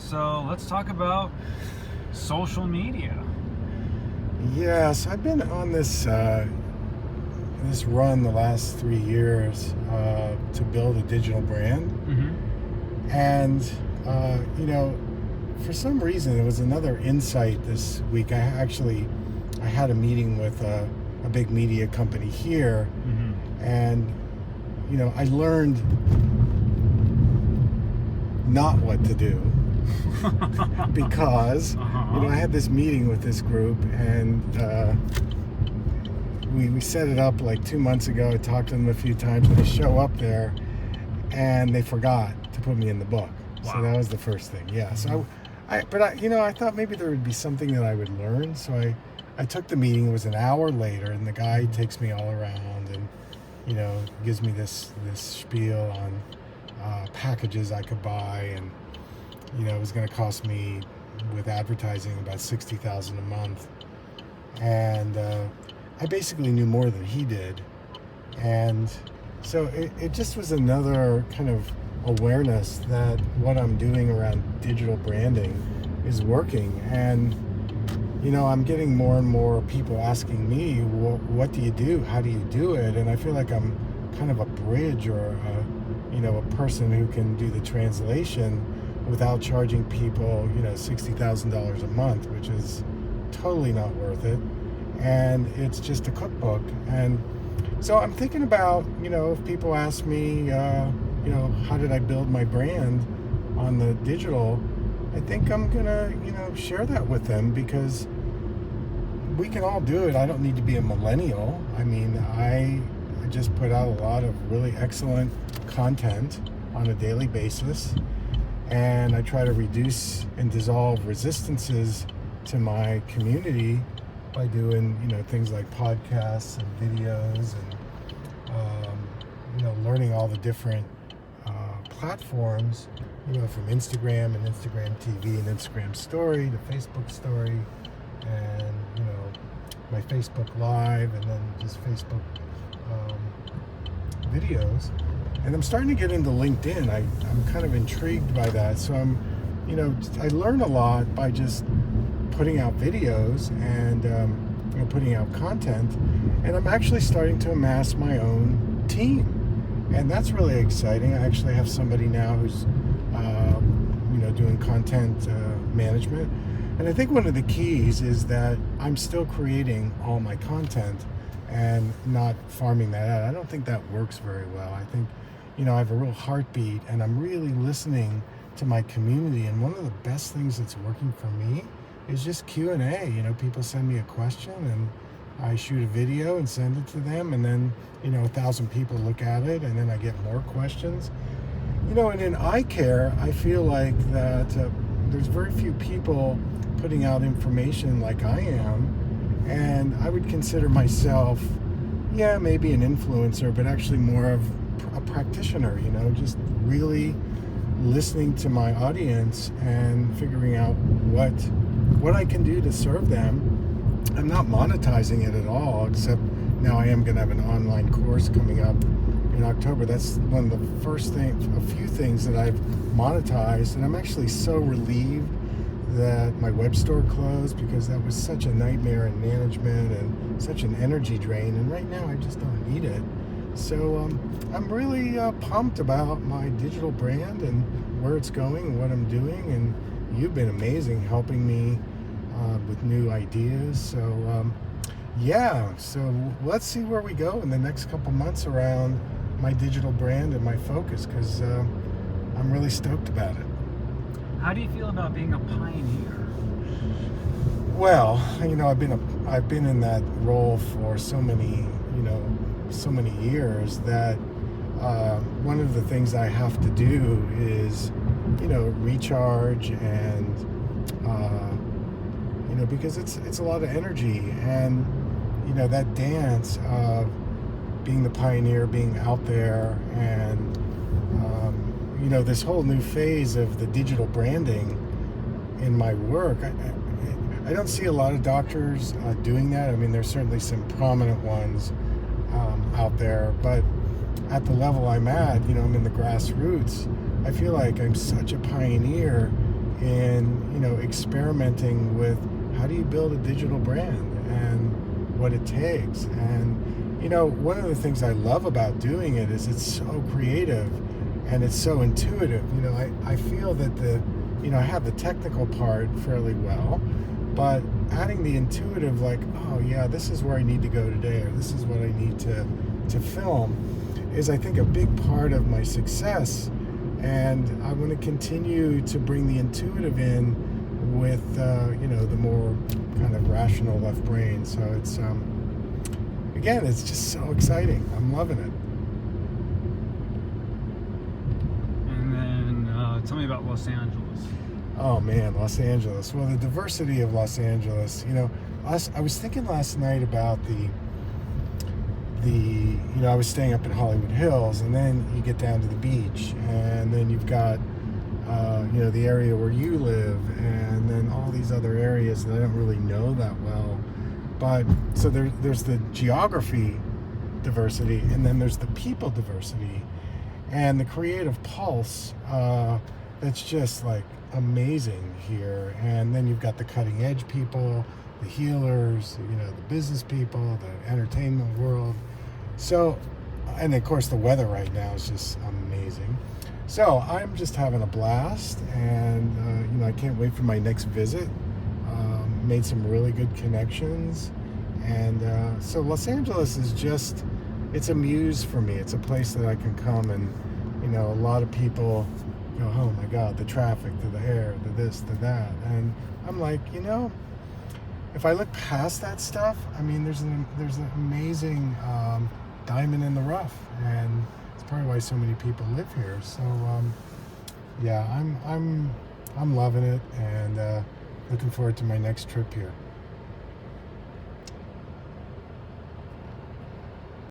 So let's talk about social media. Yes, I've been on this run the last 3 years to build a digital brand, Mm-hmm. and for some reason, it was another insight this week. I had a meeting with a big media company here, Mm-hmm. and I learned not what to do because I had this meeting with this group, and we set it up like 2 months ago. I talked to them a few times, and I show up there, and they forgot to put me in the book. Wow. So that was the first thing. Yeah. So I thought maybe there would be something that I would learn. So I took the meeting. It was an hour later, and the guy takes me all around and gives me this spiel on packages I could buy, and it was going to cost me with advertising about $60,000 a month, and I basically knew more than he did, and so it just was another kind of awareness that what I'm doing around digital branding is working. And I'm getting more and more people asking me, what do you do? How do you do it? And I feel like I'm kind of a bridge, or a person who can do the translation without charging people $60,000 a month, which is totally not worth it. And it's just a cookbook. And so I'm thinking about, if people ask me, how did I build my brand on the digital, I think I'm gonna, share that with them, because we can all do it. I don't need to be a millennial. I mean, I just put out a lot of really excellent content on a daily basis, and I try to reduce and dissolve resistances to my community by doing, things like podcasts and videos, and learning all the different platforms, from Instagram and Instagram TV and Instagram Story to Facebook Story, and my Facebook Live, and then just Facebook videos. And I'm starting to get into LinkedIn. I'm kind of intrigued by that. So I learn a lot by just putting out videos and putting out content. And I'm actually starting to amass my own team. And that's really exciting. I actually have somebody now who's doing content management. And I think one of the keys is that I'm still creating all my content and not farming that out. I don't think that works very well. I think, I have a real heartbeat, and I'm really listening to my community. And one of the best things that's working for me is just Q&A. People send me a question, and I shoot a video and send it to them, and then 1,000 people look at it, and then I get more questions. And in eye care, I feel like that there's very few people putting out information like I am, and I would consider myself, maybe an influencer, but actually more of a practitioner, just really listening to my audience and figuring out what I can do to serve them. I'm not monetizing it at all, except now I am going to have an online course coming up in October. That's one of the a few things that I've monetized, and I'm actually so relieved that my web store closed, because that was such a nightmare in management and such an energy drain, and right now I just don't need it. So I'm really pumped about my digital brand and where it's going and what I'm doing, and you've been amazing helping me with new ideas. So so let's see where we go in the next couple months around my digital brand and my focus, because I'm really stoked about it. How do you feel about being a pioneer? Well, I've been in that role for so many years that one of the things I have to do is recharge, and because it's a lot of energy, and that dance of being the pioneer, being out there, and this whole new phase of the digital branding in my work. I don't see a lot of doctors doing that. I mean, there's certainly some prominent ones out there, but at the level I'm at, I'm in the grassroots. I feel like I'm such a pioneer in, you know, experimenting with how do you build a digital brand and what it takes. And, you know, one of the things I love about doing it is it's so creative and it's so intuitive. You know, I feel that I have the technical part fairly well, but adding the intuitive, like, oh yeah, this is where I need to go today, or this is what I need to film, is I think a big part of my success. And I want to continue to bring the intuitive in with, the more kind of rational left brain. So it's, again, it's just so exciting. I'm loving it. And then tell me about Los Angeles. Oh man, Los Angeles. Well, the diversity of Los Angeles, I was thinking last night about I was staying up in Hollywood Hills, and then you get down to the beach, and then you've got, the area where you live, and then all these other areas that I don't really know that well. But so there's the geography diversity, and then there's the people diversity, and the creative pulse. That's just like amazing here. And then you've got the cutting edge people, the healers, the business people, the entertainment world. So, and of course the weather right now is just amazing. So I'm just having a blast, and I can't wait for my next visit. Made some really good connections, and so Los Angeles is just, it's a muse for me. It's a place that I can come, and a lot of people go, oh my God, the traffic, the air, the this, the that, and I'm like, if I look past that stuff, I mean, there's an amazing diamond in the rough, and it's probably why so many people live here. So yeah, I'm loving it, and looking forward to my next trip here.